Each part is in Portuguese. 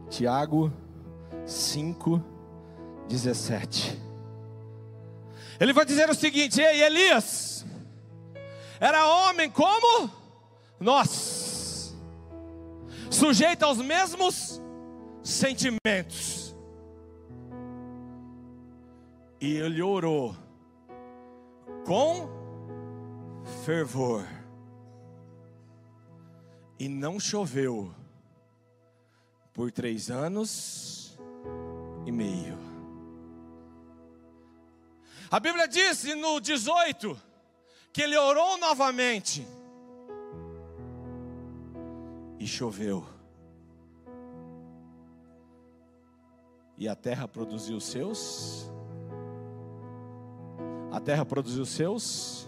Tiago 5:17. Ele vai dizer o seguinte: ei, Elias era homem como nós, sujeito aos mesmos sentimentos, e ele orou com fervor, e não choveu por 3 anos e meio. A Bíblia diz no 18 que ele orou novamente e choveu, e a terra produziu seus. A terra produziu seus.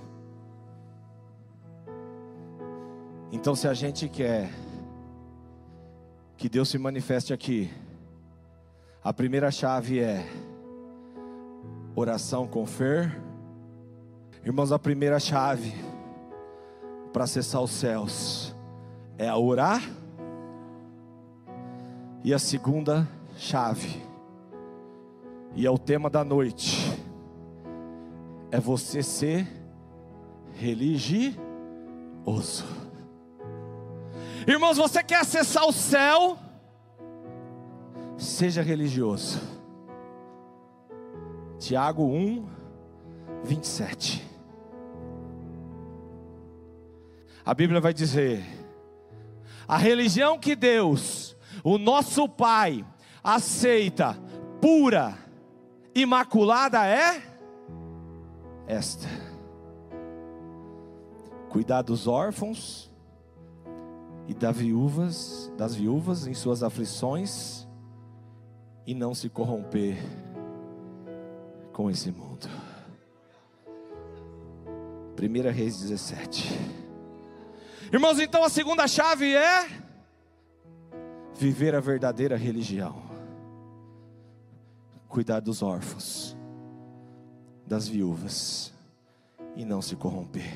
Então, se a gente quer que Deus se manifeste aqui, a primeira chave é oração com fé. Irmãos, a primeira chave para acessar os céus é a orar. E a segunda chave, e é o tema da noite, é você ser religioso. Irmãos, você quer acessar o céu? Seja religioso. Tiago 1:27. A Bíblia vai dizer: a religião que Deus, o nosso Pai, aceita, pura, imaculada, é esta: cuidar dos órfãos e das viúvas em suas aflições, e não se corromper com esse mundo. 1 Reis 17. Irmãos, então a segunda chave é viver a verdadeira religião. Cuidar dos órfãos, das viúvas, e não se corromper.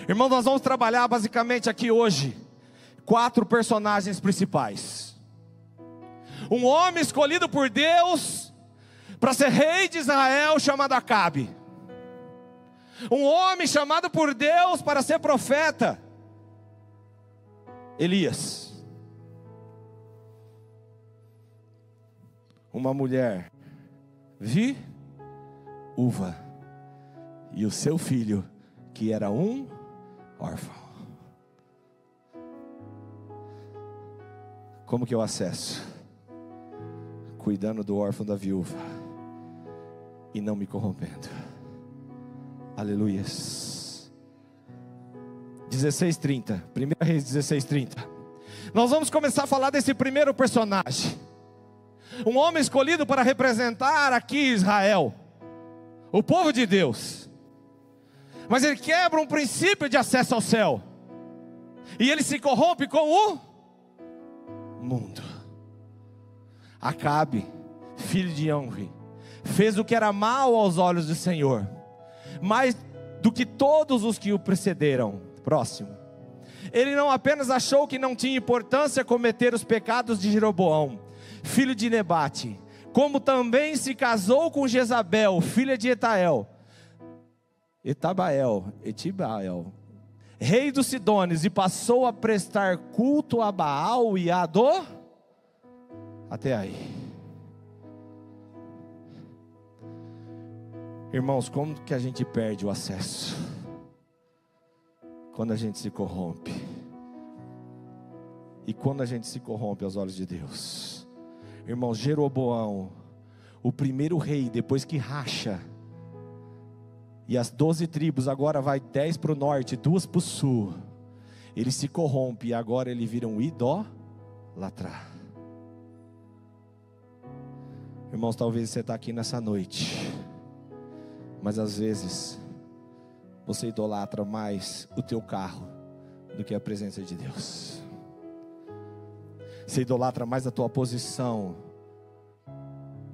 Irmãos, nós vamos trabalhar basicamente aqui hoje 4 personagens principais. Um homem escolhido por Deus para ser rei de Israel, chamado Acabe. Um homem chamado por Deus para ser profeta, Elias. Uma mulher viúva, e o seu filho, que era um órfão. Como que eu acesso? Cuidando do órfão, da viúva, e não me corrompendo. Aleluias. 16:30, 1 Reis 16:30. Nós vamos começar a falar desse primeiro personagem. Um homem escolhido para representar aqui Israel, o povo de Deus. Mas ele quebra um princípio de acesso ao céu, e ele se corrompe com o mundo. Acabe, filho de Omri, fez o que era mal aos olhos do Senhor, mais do que todos os que o precederam. Próximo. Ele não apenas achou que não tinha importância cometer os pecados de Jeroboão, filho de Nebate, como também se casou com Jezabel, filha de Etibael, rei dos Sidônios, e passou a prestar culto a Baal e a Adó. Até aí. Irmãos, como que a gente perde o acesso? Quando a gente se corrompe. E quando a gente se corrompe aos olhos de Deus. Irmãos, Jeroboão, o primeiro rei, depois que racha, e as 12 tribos, agora vai 10 para o norte, 2 para o sul. Ele se corrompe, e agora ele vira um idólatra. Irmãos, talvez você está aqui nessa noite, mas às vezes você idolatra mais o teu carro do que a presença de Deus. Você idolatra mais a tua posição,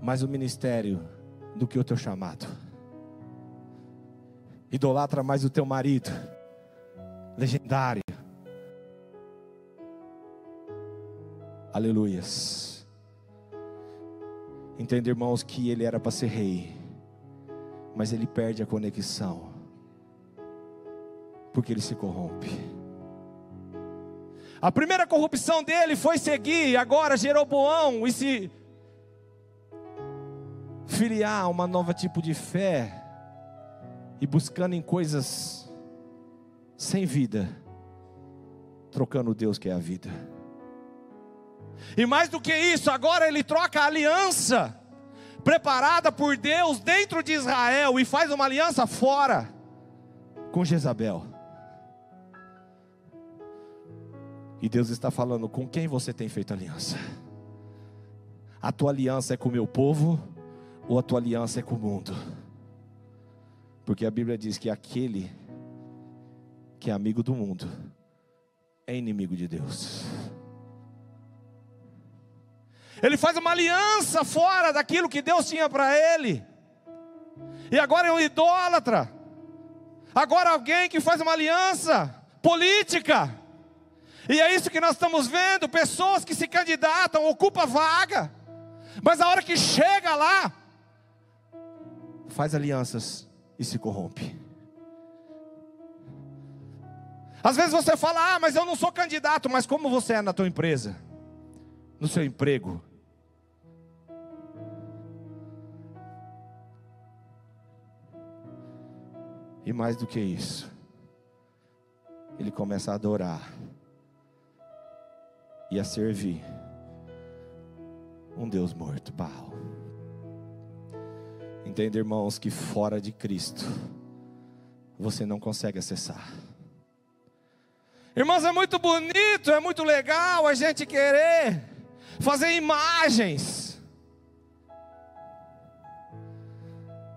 mais o ministério do que o teu chamado. Idolatra mais o teu marido, legendário. Aleluias. Entende, irmãos, que ele era para ser rei, mas ele perde a conexão, porque ele se corrompe. A primeira corrupção dele foi seguir agora Jeroboão e se filiar a uma nova tipo de fé, e buscando em coisas sem vida, trocando o Deus que é a vida. E mais do que isso, agora ele troca a aliança preparada por Deus dentro de Israel e faz uma aliança fora com Jezabel. E Deus está falando: com quem você tem feito aliança? A tua aliança é com o meu povo, ou a tua aliança é com o mundo? Porque a Bíblia diz que aquele que é amigo do mundo é inimigo de Deus. Ele faz uma aliança fora daquilo que Deus tinha para ele, e agora é um idólatra. Agora alguém que faz uma aliança política. E é isso que nós estamos vendo: pessoas que se candidatam, ocupam vaga, mas a hora que chega lá, faz alianças e se corrompe. Às vezes você fala: mas eu não sou candidato. Mas como você é na tua empresa, no seu emprego? E mais do que isso, ele começa a adorar e a servir um Deus morto, Baal. Entende, irmãos, que fora de Cristo você não consegue acessar. Irmãos, é muito bonito, é muito legal a gente querer fazer imagens,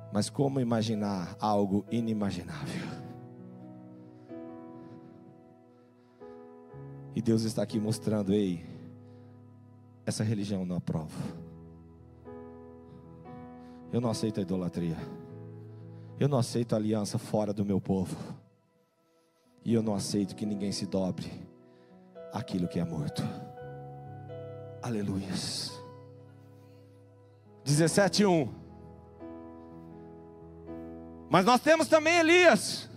mas como imaginar algo inimaginável? E Deus está aqui mostrando: ei, essa religião não aprova. Eu não aceito a idolatria. Eu não aceito a aliança fora do meu povo. E eu não aceito que ninguém se dobre àquilo que é morto. Aleluias. 17:1. Mas nós temos também Elias,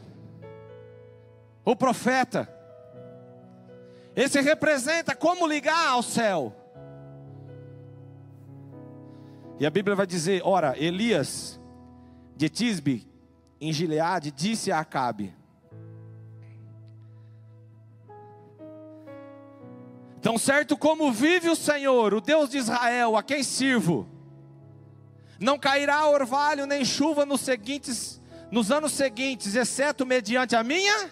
o profeta. Esse representa como ligar ao céu. E a Bíblia vai dizer: ora, Elias de Tisbe, em Gileade, disse a Acabe: tão certo como vive o Senhor, o Deus de Israel, a quem sirvo, não cairá orvalho nem chuva nos anos seguintes, exceto mediante a minha.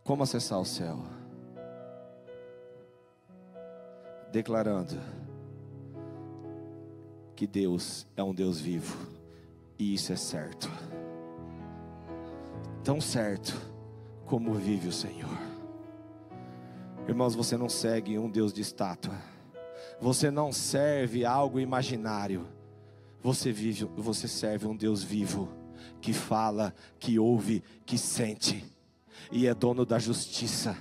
Como acessar o céu? Declarando que Deus é um Deus vivo, e isso é certo, tão certo como vive o Senhor. Irmãos, você não segue um Deus de estátua, você não serve algo imaginário, você serve um Deus vivo, que fala, que ouve, que sente, e é dono da justiça,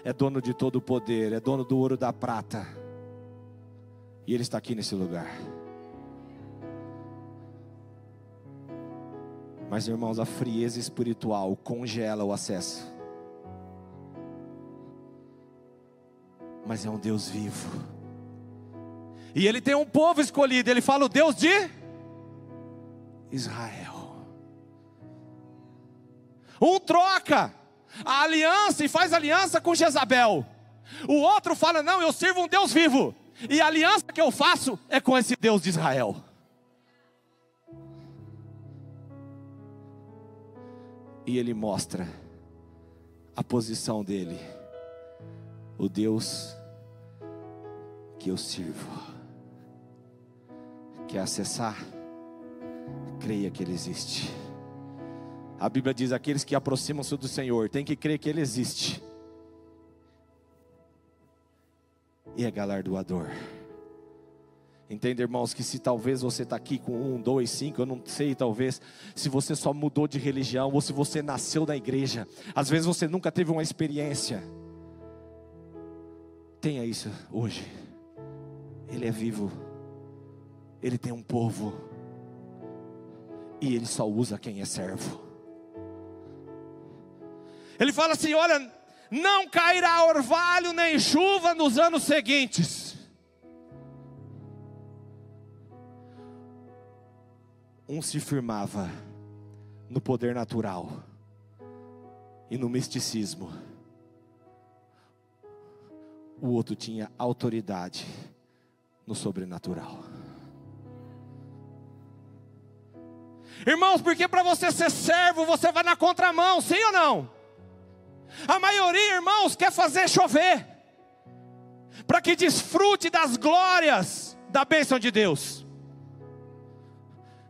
é dono de todo o poder, é dono do ouro e da prata, e Ele está aqui nesse lugar. Mas, irmãos, a frieza espiritual congela o acesso. Mas é um Deus vivo, e Ele tem um povo escolhido. Ele fala: o Deus de Israel. Um troca a aliança e faz aliança com Jezabel. O outro fala: não, eu sirvo um Deus vivo, e a aliança que eu faço é com esse Deus de Israel. E ele mostra a posição dele: o Deus que eu sirvo. Quer acessar? Creia que Ele existe. A Bíblia diz: aqueles que aproximam-se do Senhor têm que crer que Ele existe, e é galardoador. Entende, irmãos, que se talvez você está aqui com 1, 2, 5, eu não sei, talvez, se você só mudou de religião, ou se você nasceu na igreja, às vezes você nunca teve uma experiência, Tenha isso hoje. Ele é vivo. Ele tem um povo. E Ele só usa quem é servo. Ele fala assim, olha, não cairá orvalho nem chuva nos anos seguintes. Um se firmava no poder natural e no misticismo. O outro tinha autoridade no sobrenatural. Irmãos, porque para você ser servo, você vai na contramão, sim ou não? A maioria, irmãos, quer fazer chover, para que desfrute das glórias da bênção de Deus.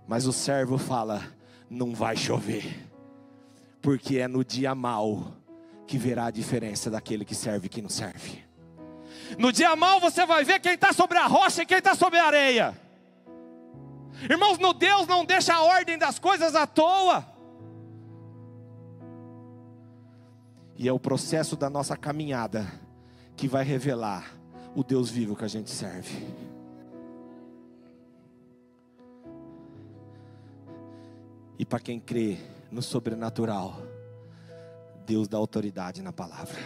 Mas o servo fala, não vai chover, porque é no dia mau que verá a diferença daquele que serve e que não serve. No dia mau você vai ver quem está sobre a rocha e quem está sobre a areia. Irmãos, no Deus não deixa a ordem das coisas à toa. E é o processo da nossa caminhada que vai revelar o Deus vivo que a gente serve. E para quem crê no sobrenatural, Deus dá autoridade na palavra.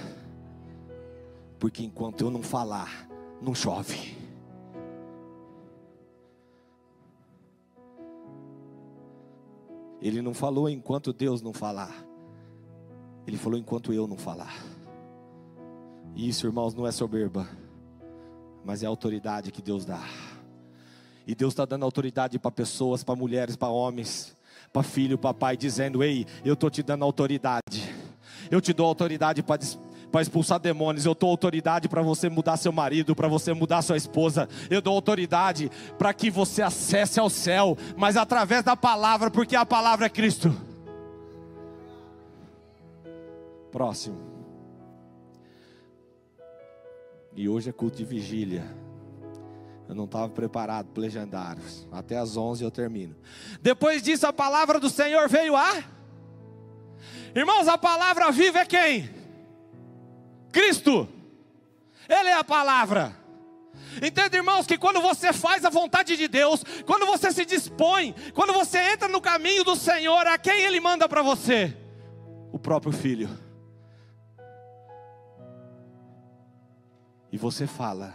Porque enquanto eu não falar, não chove. Ele não falou enquanto Deus não falar. Ele falou enquanto eu não falar. E isso, irmãos, não é soberba, mas é a autoridade que Deus dá. E Deus está dando autoridade para pessoas, para mulheres, para homens, para filho, para pai, dizendo, ei, eu estou te dando autoridade. Eu te dou autoridade para expulsar demônios. Eu dou autoridade para você mudar seu marido, para você mudar sua esposa. Eu dou autoridade para que você acesse ao céu, mas através da palavra, porque a palavra é Cristo. Próximo. E hoje é culto de vigília. Eu não estava preparado para legendários. Até às 11 eu termino. Depois disso a palavra do Senhor veio a... Irmãos, a palavra viva é quem? Cristo. Ele é a palavra. Entende, irmãos, que quando você faz a vontade de Deus, quando você se dispõe, quando você entra no caminho do Senhor, a quem Ele manda para você? O próprio Filho. E você fala,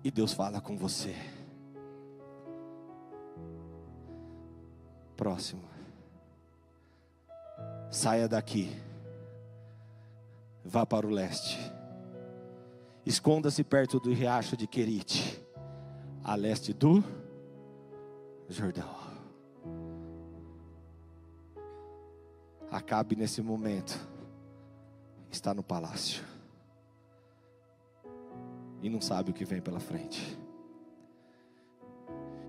e Deus fala com você. Próximo. Saia daqui. Vá para o leste. Esconda-se perto do riacho de Querite, a leste do Jordão. Acabe nesse momento está no palácio e não sabe o que vem pela frente.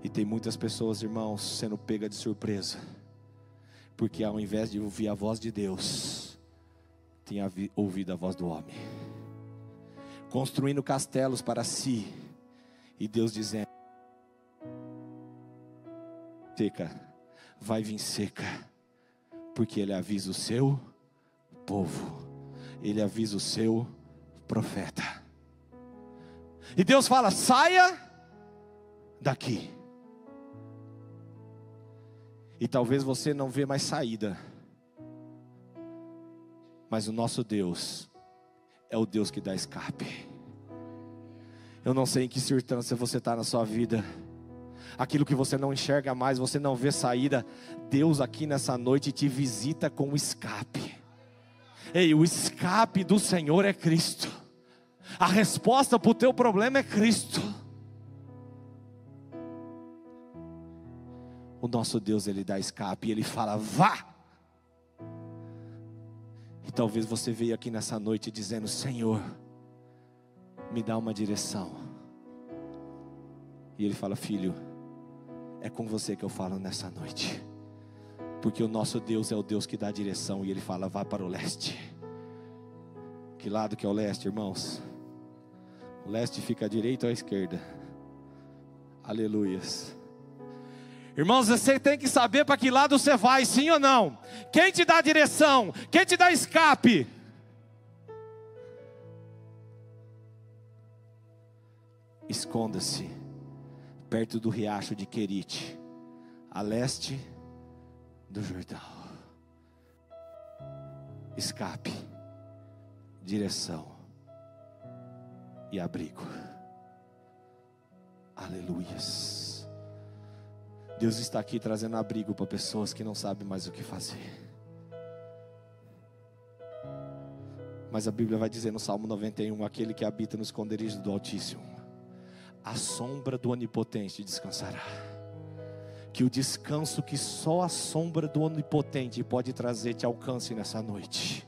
E tem muitas pessoas, irmãos, sendo pega de surpresa, porque ao invés de ouvir a voz de Deus, tem ouvido a voz do homem, construindo castelos para si, e Deus dizendo: seca, vai vir seca, porque Ele avisa o seu povo, Ele avisa o seu profeta. E Deus fala: saia daqui. E talvez você não vê mais saída, mas o nosso Deus é o Deus que dá escape. Eu não sei em que circunstância você está na sua vida, aquilo que você não enxerga mais, você não vê saída. Deus aqui nessa noite te visita com escape. Ei, o escape do Senhor é Cristo. A resposta para o teu problema é Cristo. O nosso Deus, Ele dá escape, Ele fala: vá. E talvez você veio aqui nessa noite dizendo: Senhor, me dá uma direção. E Ele fala: filho, é com você que eu falo nessa noite, porque o nosso Deus é o Deus que dá direção. E Ele fala: vá para o leste. Que lado que é o leste, irmãos? O leste fica à direita ou à esquerda? Aleluias. Irmãos, você tem que saber para que lado você vai, sim ou não? Quem te dá direção? Quem te dá escape? esconda-se perto do riacho de Querite, a leste do Jordão. Escape, direção e abrigo. Aleluias. Deus está aqui trazendo abrigo para pessoas que não sabem mais o que fazer. Mas a Bíblia vai dizer no Salmo 91, aquele que habita no esconderijo do Altíssimo, a sombra do Onipotente descansará. Que o descanso que só a sombra do Onipotente pode trazer te alcance nessa noite.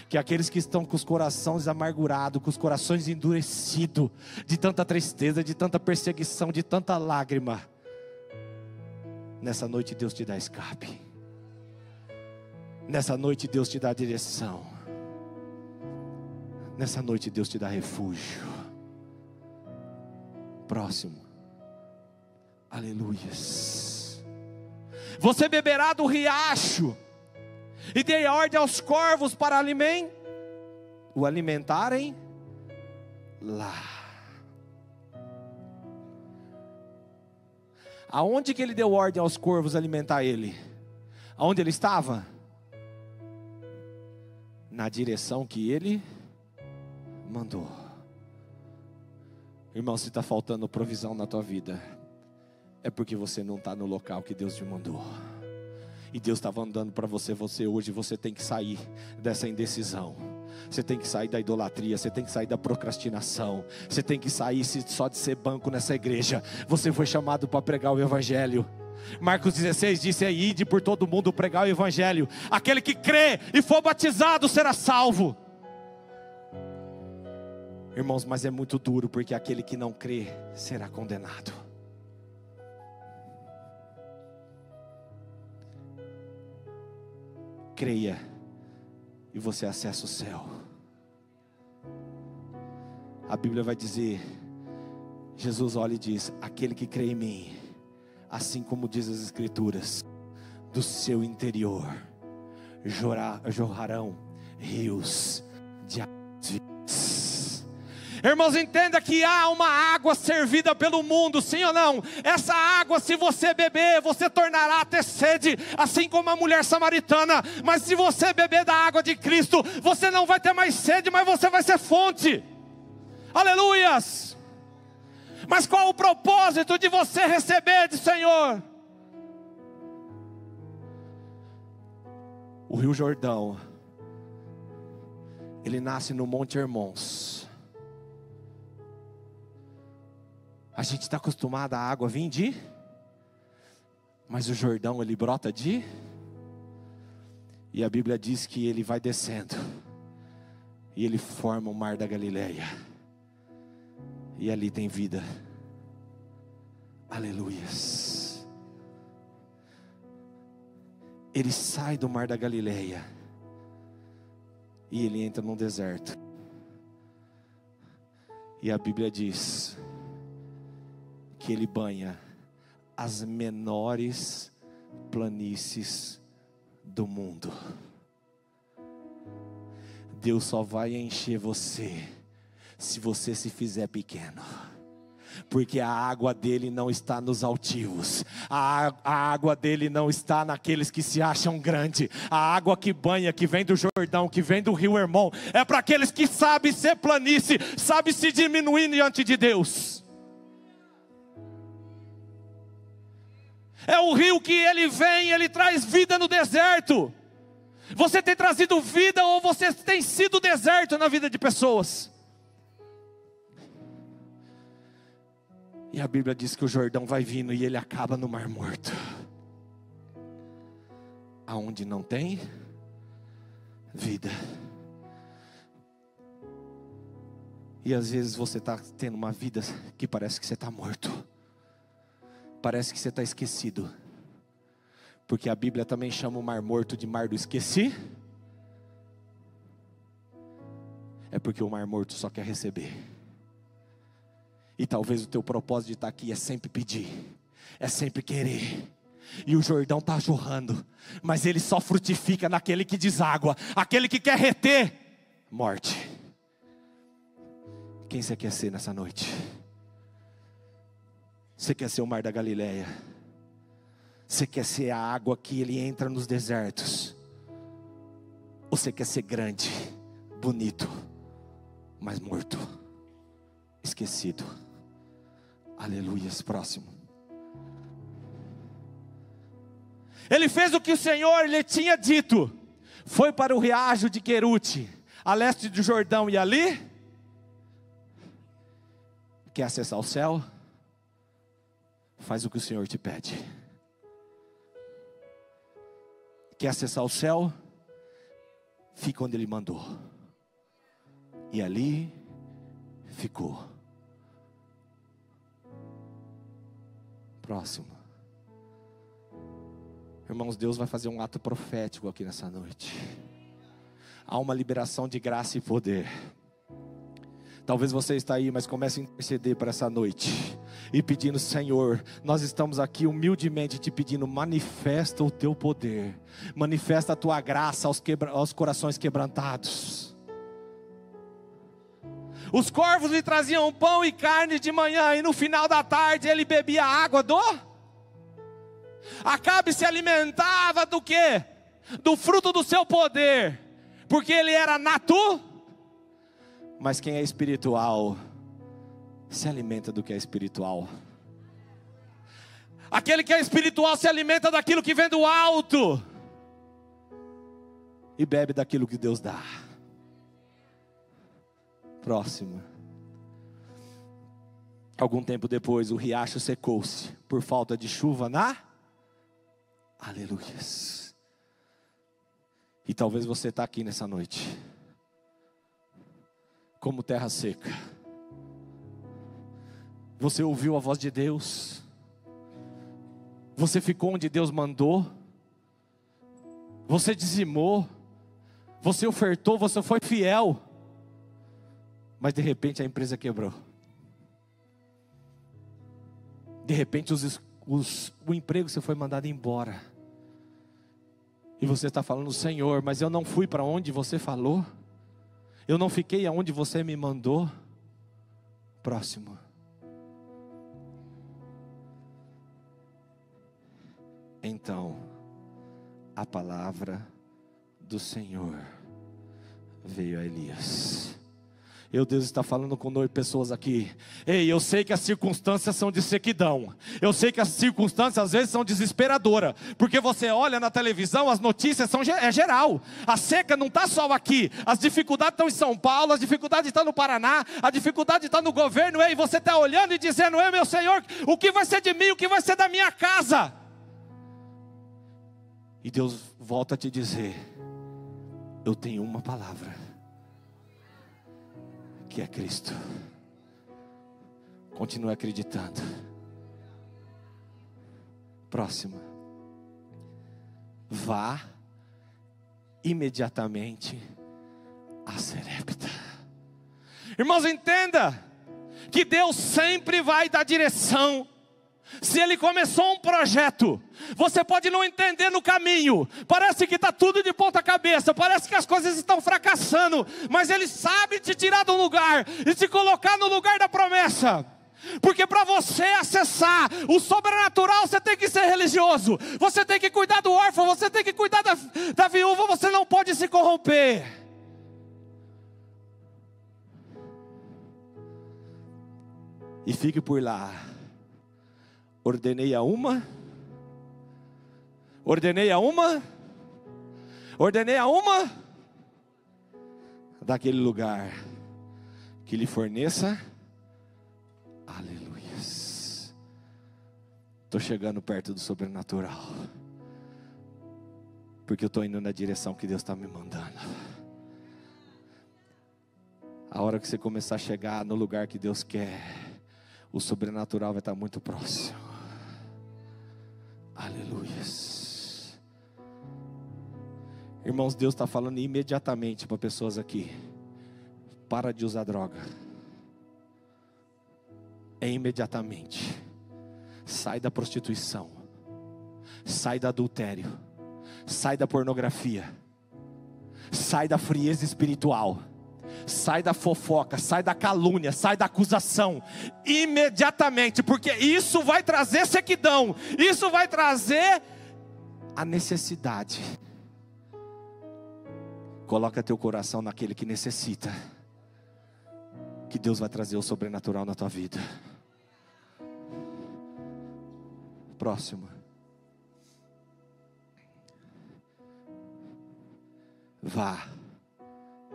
Que aqueles que estão com os corações amargurados, com os corações endurecidos, de tanta tristeza, de tanta perseguição, de tanta lágrima, nessa noite Deus te dá escape. Nessa noite Deus te dá direção. Nessa noite Deus te dá refúgio. Próximo. Aleluias. Você beberá do riacho, e dei ordem aos corvos para o alimentarem lá. Aonde que ele deu ordem aos corvos alimentar ele? Aonde ele estava? Na direção que ele mandou. Irmão, se está faltando provisão na tua vida, é porque você não está no local que Deus te mandou. E Deus estava andando para você hoje, você tem que sair dessa indecisão. Você tem que sair da idolatria, você tem que sair da procrastinação. Você tem que sair só de ser banco nessa igreja. Você foi chamado para pregar o Evangelho. Marcos 16 disse: ide por todo mundo pregar o Evangelho. Aquele que crê e for batizado será salvo. Irmãos, mas é muito duro, porque aquele que não crê será condenado. Creia e você acessa o céu. A Bíblia vai dizer, Jesus olha e diz: aquele que crê em mim, assim como diz as Escrituras, do seu interior jorrarão rios de águas vivas. Irmãos, entenda que há uma água servida pelo mundo, sim ou não? Essa água, se você beber, você tornará a ter sede, assim como a mulher samaritana. Mas se você beber da água de Cristo, você não vai ter mais sede, mas você vai ser fonte. Aleluias! Mas qual o propósito de você receber do Senhor? O Rio Jordão, ele nasce no Monte Hermons. A gente está acostumado a água vir de, mas o Jordão ele brota de, e a Bíblia diz que ele vai descendo, e ele forma o mar da Galileia, e ali tem vida. Aleluias. Ele sai do mar da Galileia, e ele entra num deserto, e a Bíblia diz que ele banha as menores planícies do mundo. Deus só vai encher você se você se fizer pequeno, porque a água dele não está nos altivos, a água dele não está naqueles que se acham grande. A água que banha, que vem do Jordão, que vem do rio Hermon, é para aqueles que sabem ser planície, sabem se diminuir diante de Deus. É o rio que ele vem, ele traz vida no deserto. Você tem trazido vida, ou você tem sido deserto na vida de pessoas? E a Bíblia diz que o Jordão vai vindo e ele acaba no Mar Morto, aonde não tem vida. E às vezes você está tendo uma vida que parece que você está morto. Parece que você está esquecido. Porque a Bíblia também chama o Mar Morto de Mar do Esqueci. É porque o Mar Morto só quer receber. E talvez o teu propósito de estar aqui é sempre pedir, é sempre querer. E o Jordão está jorrando, mas ele só frutifica naquele que deságua. Aquele que quer reter, morte. Quem você quer ser nessa noite? Você quer ser o mar da Galileia? Você quer ser a água que ele entra nos desertos? Ou você quer ser grande, bonito, mas morto, esquecido? Aleluias. Próximo. Ele fez o que o Senhor lhe tinha dito. Foi para o riacho de Querute, a leste do Jordão, e ali quer acessar o céu? Faz o que o Senhor te pede. Quer acessar o céu? Fica onde Ele mandou. E ali ficou. Próximo. Irmãos, Deus vai fazer um ato profético aqui nessa noite. Há uma liberação de graça e poder. Talvez você está aí, mas comece a interceder para essa noite. E pedindo: Senhor, nós estamos aqui humildemente te pedindo, manifesta o teu poder. Manifesta a tua graça aos corações quebrantados. Os corvos lhe traziam pão e carne de manhã, e no final da tarde ele bebia água do... Acabe se alimentava do quê? Do fruto do seu poder, porque ele era mas quem é espiritual se alimenta do que é espiritual. Aquele que é espiritual se alimenta daquilo que vem do alto e bebe daquilo que Deus dá. Próximo. Algum tempo depois o riacho secou-se por falta de chuva Aleluias. E talvez você está aqui nessa noite como terra seca. Você ouviu a voz de Deus, você ficou onde Deus mandou, você dizimou, você ofertou, você foi fiel, mas de repente a empresa quebrou. De repente o emprego você foi mandado embora. E você está falando: Senhor, mas eu não fui para onde você falou. Eu não fiquei aonde você me mandou. Próximo. Então, a palavra do Senhor veio a Elias. Deus está falando com pessoas aqui. Ei, eu sei que as circunstâncias são de sequidão. Eu sei que as circunstâncias às vezes são desesperadoras. Porque você olha na televisão, as notícias é geral. A seca não está só aqui. As dificuldades estão em São Paulo, as dificuldades estão no Paraná, a dificuldade está no governo. Ei, você está olhando e dizendo: ei, meu Senhor, o que vai ser de mim, o que vai ser da minha casa? E Deus volta a te dizer: eu tenho uma palavra, que é Cristo. Continue acreditando. Próximo. Vá imediatamente a Serepta. Irmãos, entenda que Deus sempre vai dar direção. Se Ele começou um projeto, você pode não entender no caminho, parece que está tudo de ponta cabeça, parece que as coisas estão fracassando, mas Ele sabe te tirar do lugar e te colocar no lugar da promessa. Porque para você acessar o sobrenatural, você tem que ser religioso, você tem que cuidar do órfão, você tem que cuidar da viúva, você não pode se corromper. E fique por lá. Ordenei a uma daquele lugar que lhe forneça. Aleluias. Estou chegando perto do sobrenatural, porque eu estou indo na direção que Deus está me mandando. A hora que você começar a chegar no lugar que Deus quer, o sobrenatural vai estar muito próximo. Aleluias. Irmãos, Deus está falando imediatamente para pessoas aqui: para de usar droga. É imediatamente. Sai da prostituição, sai do adultério, sai da pornografia, sai da frieza espiritual, sai da fofoca, sai da calúnia, sai da acusação, imediatamente, porque isso vai trazer sequidão, isso vai trazer a necessidade. Coloca teu coração naquele que necessita, que Deus vai trazer o sobrenatural na tua vida. Próximo. Vá.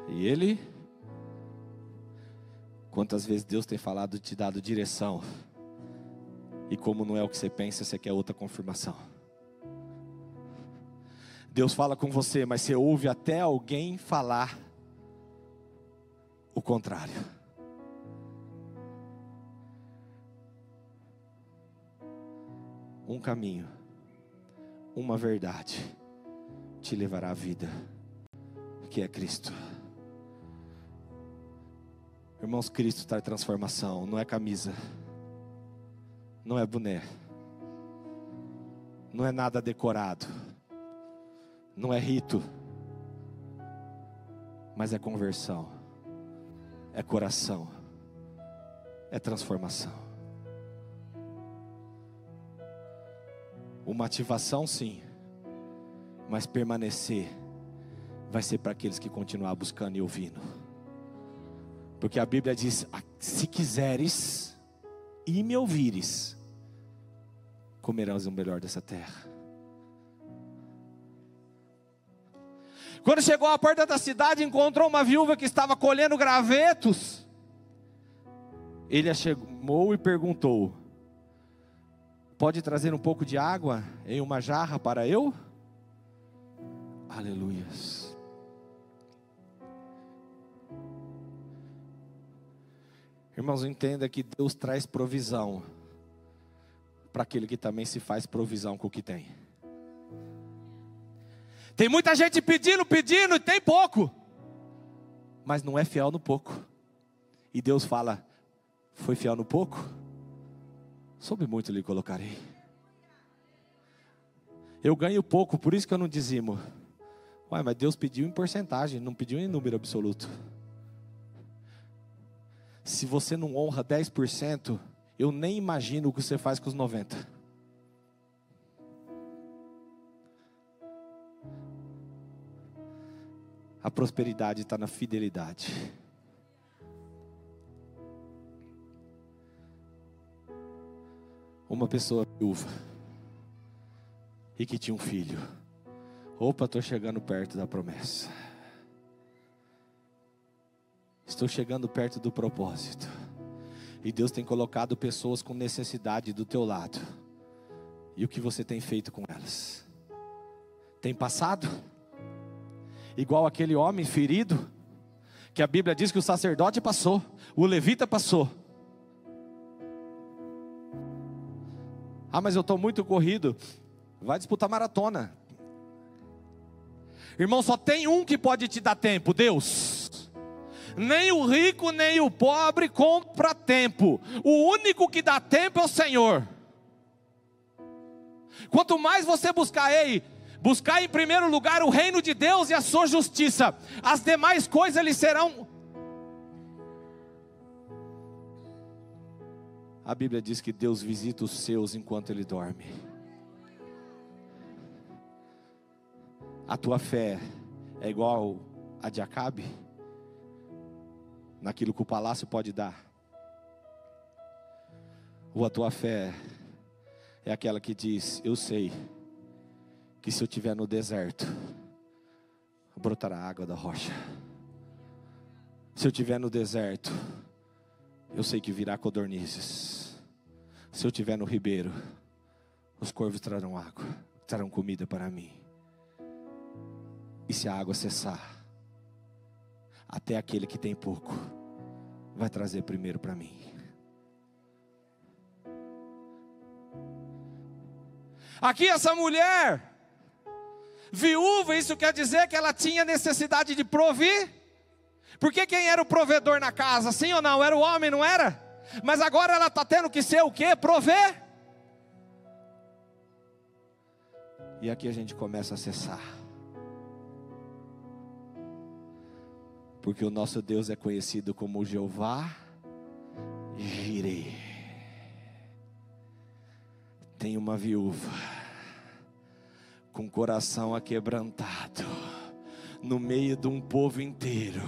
E ele? Quantas vezes Deus tem falado, te dado direção, e como não é o que você pensa, você quer outra confirmação. Deus fala com você, mas você ouve até alguém falar o contrário. Um caminho, uma verdade, te levará à vida, que é Cristo. Irmãos, Cristo traz transformação, não é camisa, não é boné, não é nada decorado, não é rito, mas é conversão, é coração, é transformação. Uma ativação sim, mas permanecer vai ser para aqueles que continuar buscando e ouvindo. Porque a Bíblia diz, se quiseres e me ouvires, comerás o melhor dessa terra. Quando chegou à porta da cidade, encontrou uma viúva que estava colhendo gravetos. Ele a chamou e perguntou: pode trazer um pouco de água em uma jarra para eu? Aleluias. Irmãos, entenda que Deus traz provisão para aquele que também se faz provisão com o que tem. Tem muita gente pedindo e tem pouco, mas não é fiel no pouco. E Deus fala: foi fiel no pouco? Sobre muito lhe colocarei. Eu ganho pouco, por isso que eu não dizimo. Ué, mas Deus pediu em porcentagem, não pediu em número absoluto. Se você não honra 10%, eu nem imagino o que você faz com os 90%. A prosperidade está na fidelidade. Uma pessoa viúva e que tinha um filho. Opa, estou chegando perto da promessa. Estou chegando perto do propósito. E Deus tem colocado pessoas com necessidade do teu lado. E o que você tem feito com elas? Tem passado? Igual aquele homem ferido, que a Bíblia diz que o sacerdote passou, o levita passou. Ah, mas eu estou muito corrido. Vai disputar maratona. Irmão, só tem um que pode te dar tempo: Deus. Nem o rico, nem o pobre compra tempo. O único que dá tempo é o Senhor. Quanto mais você buscar buscar em primeiro lugar o reino de Deus e a sua justiça, as demais coisas lhe serão. A Bíblia diz que Deus visita os seus enquanto ele dorme. A tua fé é igual a de Acabe, naquilo que o palácio pode dar? Ou a tua fé é aquela que diz: eu sei que se eu estiver no deserto, brotará água da rocha. Se eu estiver no deserto, eu sei que virá codornizes. Se eu estiver no ribeiro, os corvos trarão água, trarão comida para mim. E se a água cessar, até aquele que tem pouco vai trazer primeiro para mim. Aqui essa mulher viúva, isso quer dizer que ela tinha necessidade de provir. Porque quem era o provedor na casa? Sim ou não? Era o homem, não era? Mas agora ela está tendo que ser o quê? Prover. E aqui a gente começa a acessar. Porque o nosso Deus é conhecido como Jeová Jireh. Tem uma viúva com o coração aquebrantado, no meio de um povo inteiro,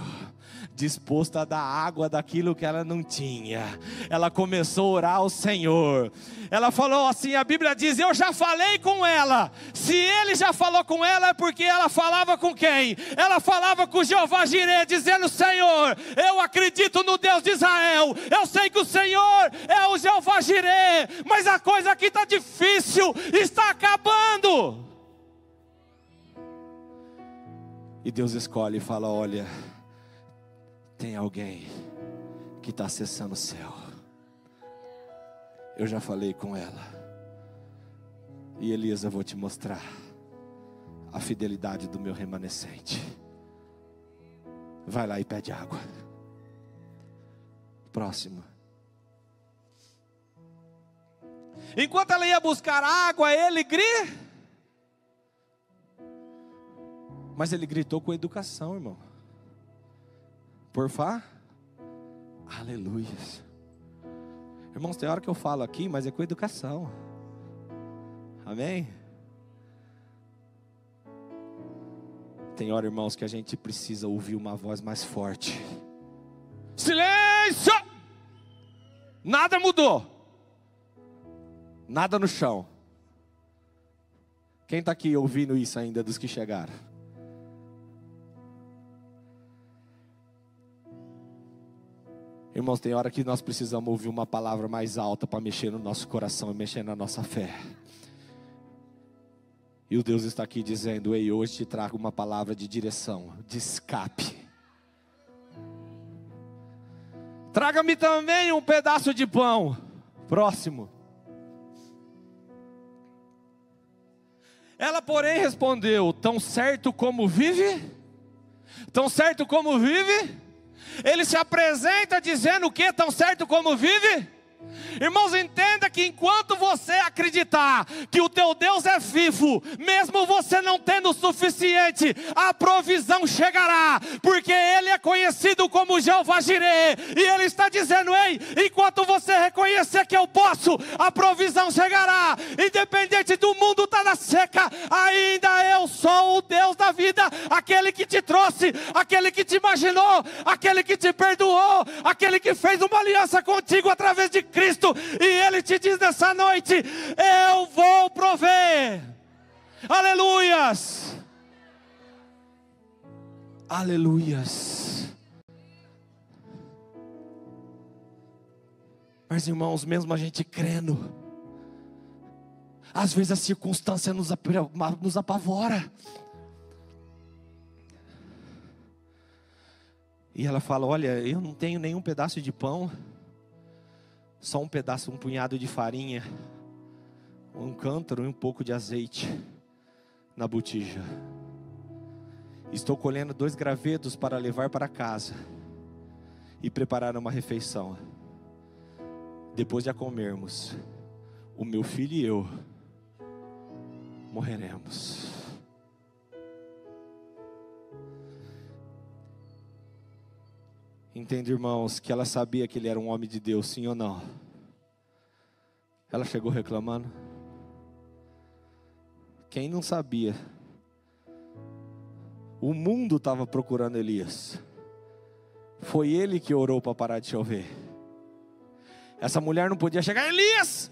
disposta a dar água daquilo que ela não tinha. Ela começou a orar ao Senhor. Ela falou assim, a Bíblia diz, eu já falei com ela. Se ele já falou com ela, é porque ela falava com quem? Ela falava com Jeová Jireh, dizendo, Senhor, eu acredito no Deus de Israel, eu sei que o Senhor é o Jeová Jireh, mas a coisa aqui está difícil, está acabando. E Deus escolhe e fala, olha, tem alguém que está acessando o céu. Eu já falei com ela. E Elias, eu vou te mostrar a fidelidade do meu remanescente. Vai lá e pede água. Próximo. Enquanto ela ia buscar água, ele grita. Mas ele gritou com educação, irmão. Porfá? Aleluia. Irmãos, tem hora que eu falo aqui, mas é com educação. Amém? Tem hora, irmãos, que a gente precisa ouvir uma voz mais forte. Silêncio! Nada mudou. Nada no chão. Quem está aqui ouvindo isso ainda dos que chegaram? Irmãos, tem hora que nós precisamos ouvir uma palavra mais alta para mexer no nosso coração e mexer na nossa fé. E o Deus está aqui dizendo, ei, hoje te trago uma palavra de direção, de escape. Traga-me também um pedaço de pão. Próximo. Ela, porém, respondeu, tão certo como vive? Tão certo como vive? Ele se apresenta dizendo o que? Tão certo como vive? Irmãos, entenda que enquanto você acreditar que o teu Deus é vivo, mesmo você não tendo o suficiente, a provisão chegará, porque Ele é conhecido como Jeová Jireh, e Ele está dizendo, ei, enquanto você reconhecer que eu posso, a provisão chegará, independente do mundo estar na seca, ainda eu sou o Deus da vida, aquele que te trouxe, aquele que te imaginou, aquele que te perdoou, aquele que fez uma aliança contigo através de Cristo, e Ele te diz nessa noite, eu vou prover. Aleluias. Aleluias. Mas irmãos, mesmo a gente crendo, às vezes a circunstância nos apavora. E ela fala, olha, eu não tenho nenhum pedaço de pão, só um pedaço, um punhado de farinha, um cântaro e um pouco de azeite na botija. Estou colhendo 2 gravetos para levar para casa e preparar uma refeição. Depois de a comermos, o meu filho e eu morreremos. Entende, irmãos, que ela sabia que ele era um homem de Deus, sim ou não? Ela chegou reclamando. Quem não sabia? O mundo estava procurando Elias. Foi ele que orou para parar de chover. Essa mulher não podia chegar, Elias,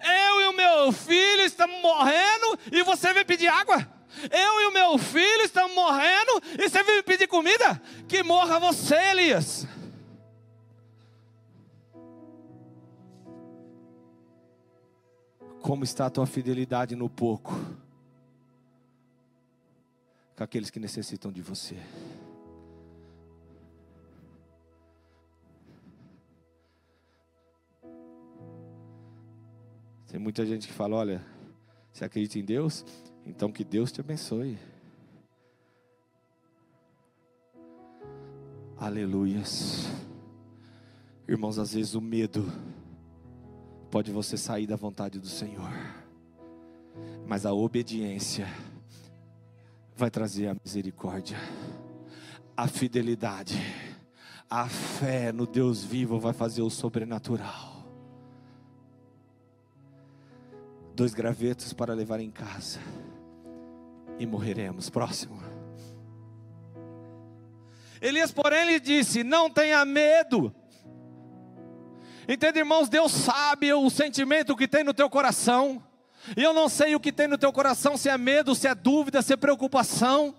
eu e o meu filho estamos morrendo e você vem pedir água? Eu e o meu filho estamos morrendo e você vem me pedir comida? Que morra você, Elias. Como está a tua fidelidade no pouco, com aqueles que necessitam de você? Tem muita gente que fala, olha, você acredita em Deus? Então que Deus te abençoe. Aleluias. Irmãos, às vezes o medo pode você sair da vontade do Senhor, mas a obediência vai trazer a misericórdia. a fidelidade, a fé no Deus vivo vai fazer o sobrenatural. 2 gravetos para levar em casa e morreremos. Próximo. Elias, porém, lhe disse: não tenha medo. Entende, irmãos? Deus sabe o sentimento que tem no teu coração. E eu não sei o que tem no teu coração, se é medo, se é dúvida, se é preocupação,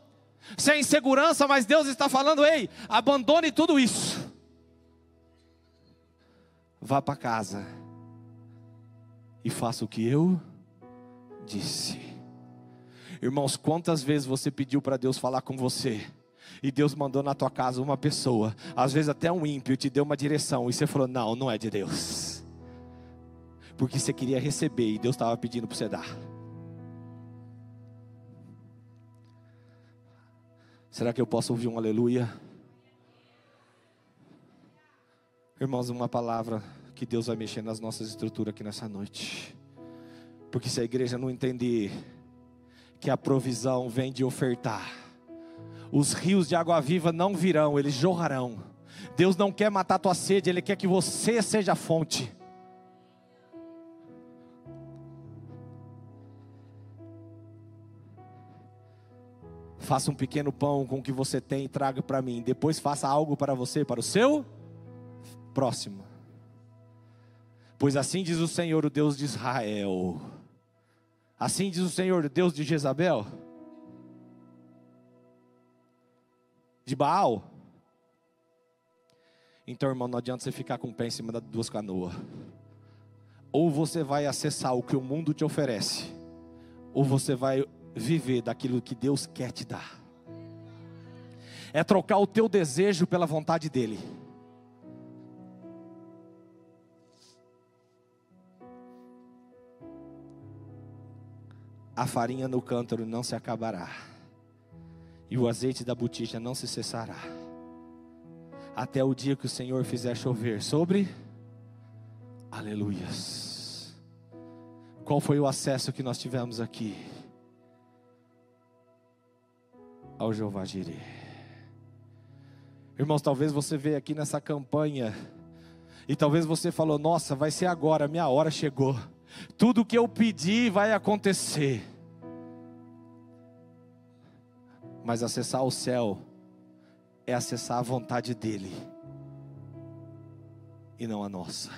se é insegurança, mas Deus está falando: ei, abandone tudo isso. Vá para casa e faça o que eu disse. Irmãos, quantas vezes você pediu para Deus falar com você, e Deus mandou na tua casa uma pessoa, às vezes até um ímpio, te deu uma direção, e você falou: não, não é de Deus, porque você queria receber, e Deus estava pedindo para você dar. Será que eu posso ouvir um aleluia? Irmãos, uma palavra que Deus vai mexer nas nossas estruturas aqui nessa noite. Porque se a igreja não entender que a provisão vem de ofertar, os rios de água viva não virão, eles jorrarão. Deus não quer matar a tua sede, Ele quer que você seja a fonte. Faça um pequeno pão com o que você tem e traga para mim. Depois faça algo para você, para o seu próximo. Pois assim diz o Senhor, o Deus de Israel. Assim diz o Senhor, o Deus de Jezabel, de Baal. Então, irmão, não adianta você ficar com o pé em cima das 2 canoas. Ou você vai acessar o que o mundo te oferece, ou você vai viver daquilo que Deus quer te dar. É trocar o teu desejo pela vontade dEle. A farinha no cântaro não se acabará, e o azeite da botija não se cessará, até o dia que o Senhor fizer chover sobre, aleluias. Qual foi o acesso que nós tivemos aqui? Ao Jeová Jireh. Irmãos, talvez você veio aqui nessa campanha, e talvez você falou: nossa, vai ser agora, minha hora chegou. Tudo que eu pedi vai acontecer. Mas acessar o céu é acessar a vontade dEle, e não a nossa.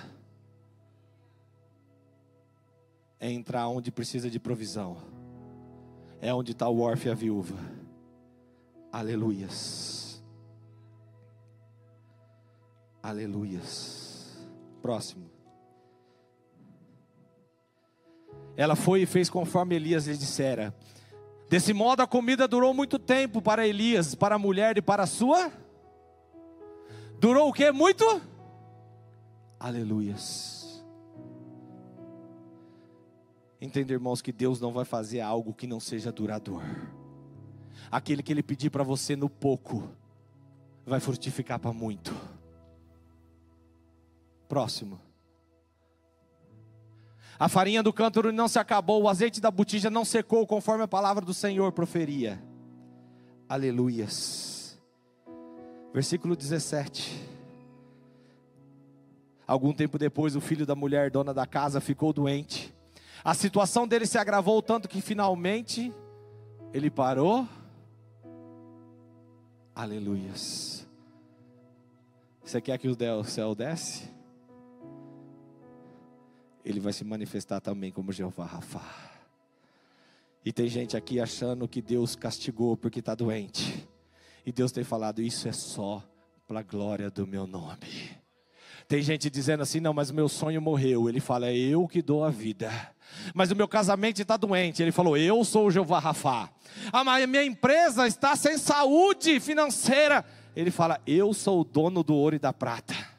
É entrar onde precisa de provisão. É onde está o órfão e a viúva. Aleluias. Aleluias. Próximo. Ela foi e fez conforme Elias lhe dissera. Desse modo a comida durou muito tempo para Elias, para a mulher e para a sua. Durou o que? Muito? Aleluias. Entenda, irmãos, que Deus não vai fazer algo que não seja duradouro. Aquele que Ele pedir para você no pouco, vai frutificar para muito. Próximo. A farinha do cântaro não se acabou, o azeite da botija não secou, conforme a palavra do Senhor proferia. Aleluias. Versículo 17. Algum tempo depois, o filho da mulher, dona da casa, ficou doente. A situação dele se agravou tanto que finalmente ele parou. Aleluias. Você quer que o céu desce? Ele vai se manifestar também como Jeová Rafá. E tem gente aqui achando que Deus castigou porque está doente. E Deus tem falado: isso é só para a glória do meu nome. Tem gente dizendo assim: não, mas o meu sonho morreu. Ele fala: é eu que dou a vida. Mas o meu casamento está doente. Ele falou: eu sou o Jeová Rafá. Ah, mas a minha empresa está sem saúde financeira. Ele fala: eu sou o dono do ouro e da prata.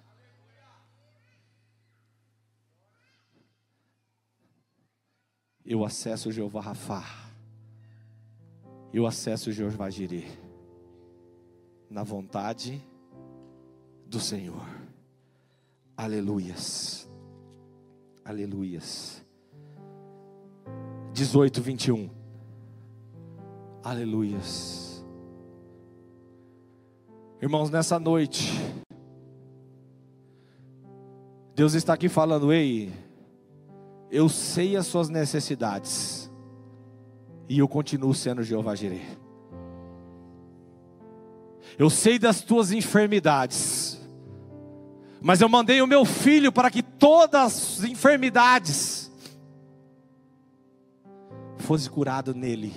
Eu acesso o Jeová Rafá. Eu acesso o Jeová Jireh. Na vontade do Senhor. Aleluias. Aleluias. 18, 21. Aleluias. Irmãos, nessa noite, Deus está aqui falando: ei, eu sei as suas necessidades, e eu continuo sendo Jeová Jireh. Eu sei das tuas enfermidades, mas eu mandei o meu filho para que todas as enfermidades fosse curado nele.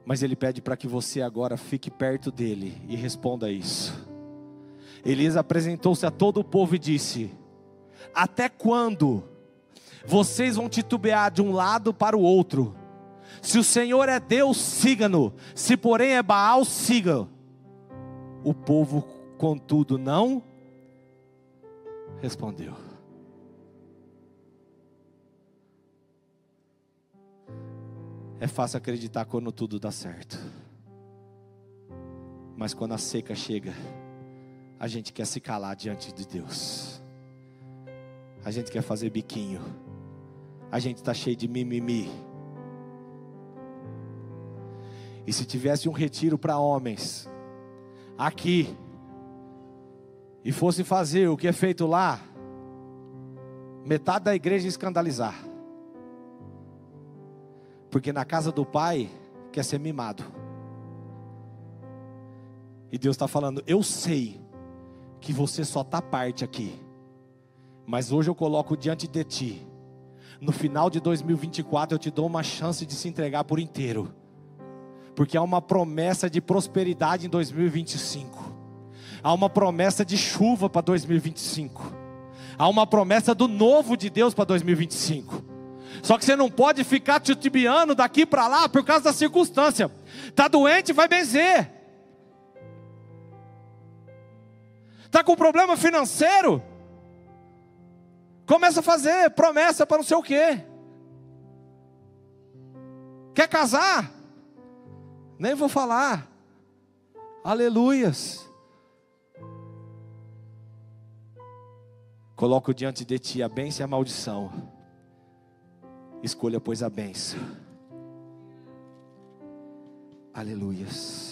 Mas ele pede para que você agora fique perto dele e responda isso. Elias apresentou-se a todo o povo e disse: até quando vocês vão titubear de um lado para o outro? Se o Senhor é Deus, siga-no. Se porém é Baal, siga. O povo, contudo, não respondeu. É fácil acreditar quando tudo dá certo, mas quando a seca chega, a gente quer se calar diante de Deus. A gente quer fazer biquinho. A gente está cheio de mimimi. E se tivesse um retiro para homens aqui, e fosse fazer o que é feito lá, metade da igreja ia escandalizar. Porque na casa do pai quer ser mimado. E Deus está falando: eu sei que você só está parte aqui, mas hoje eu coloco diante de ti. No final de 2024 eu te dou uma chance de se entregar por inteiro, porque há uma promessa de prosperidade em 2025. Há uma promessa de chuva para 2025. Há uma promessa do novo de Deus para 2025. Só que você não pode ficar titubeando daqui para lá por causa da circunstância. Está doente, vai benzer. Está com problema financeiro? Começa a fazer promessa para não sei o quê. Quer casar? Nem vou falar. Aleluias. Coloco diante de ti a bênção e a maldição. Escolha, pois, a bênção. Aleluias.